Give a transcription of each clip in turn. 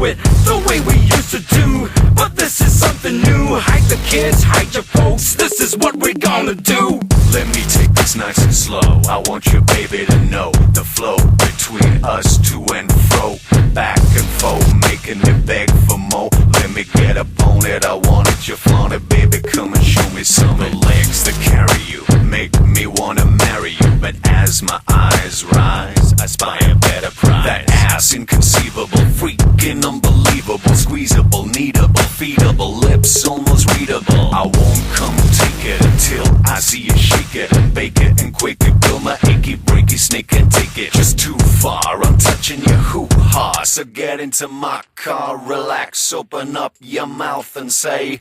it the way we used to do. But this is something new. Hide the kids, hide your folks. This is what we're gonna do. Let me take this nice and slow. I want your baby to know the flow between us to and fro, back and forth, making it beg for more. Let me get up on it. I want it, you flaunt it, baby. Come and show me some legs that carry you, make me wanna marry you. But as my eyes rise, I spy a better prize. That ass inconceivable, freaking unbelievable, squeezable, kneadable, feedable, lips almost readable. I won't come take it until I see you shake it and bake it and quake it. Feel my achy, breaky snake and take it just too far. I'm touching your hoo-ha, so get into my car, relax, open up your mouth and say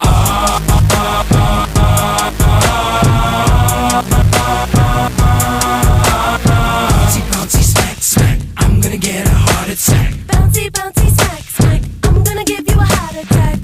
Bouncy, bouncy, smack, smack, I'm gonna get a heart attack. Bouncy, bouncy, smack, smack, I'm gonna give you a heart attack.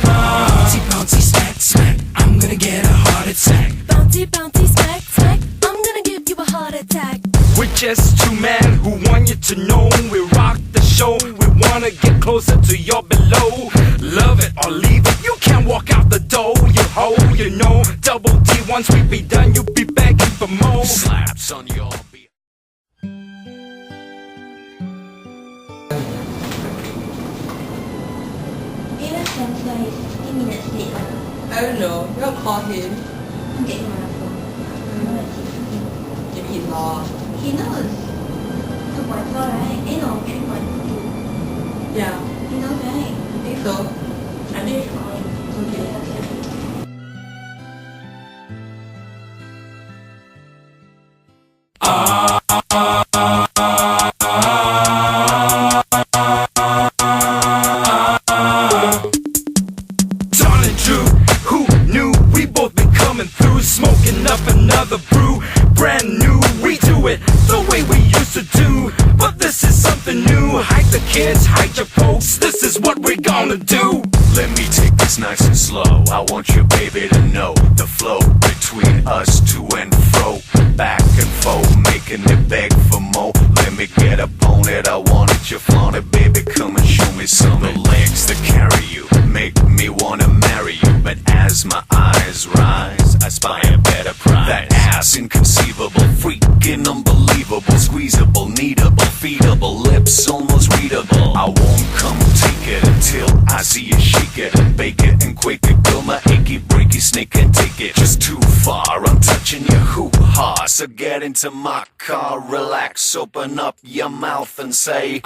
Bouncy, bouncy, smack, smack, I'm gonna get a heart attack. Bouncy, bouncy, smack, smack, I'm gonna give you a heart attack. We're just two men who want you to know we rock the show. We wanna get closer to your below. Love it or leave it, you can't walk out the door. You hoe, you know, double D. Once we be done, you'll be begging for more. slaps on your beat. Even Spencer is 15 minutes late lah. I don't know. You want to call him? I'll get him on the phone. I know that he's working. Maybe he's lost. He knows 2.4, right? No, 3.2. Yeah. He knows, right? I think so. I think you should call him. Okay. Dawn and Drew, who knew we both been coming through, smoking up another brew, brand new. We do it the way we used to do, but this is something new. Hide the kids, hide your folks. This is what we're gonna do. Let me take this nice and slow. I want your baby to know the flow between us to and fro, back and forth, making it beg for more. Let me get up on it. I want it, you flaunt it, baby. Come and show me some legs that carry you, make me wanna marry you. But as my eyes rise, I spy a better prize. That ass inconceivable, freaking unbelievable, squeezable, kneadable, feedable, lips almost readable. I won't come take it until I see you shake it and bake it and quake it. Feel my achy, breaky snake and take it just too far. I'm touching your hoo-ha, so get into my car, relax, open up your mouth and say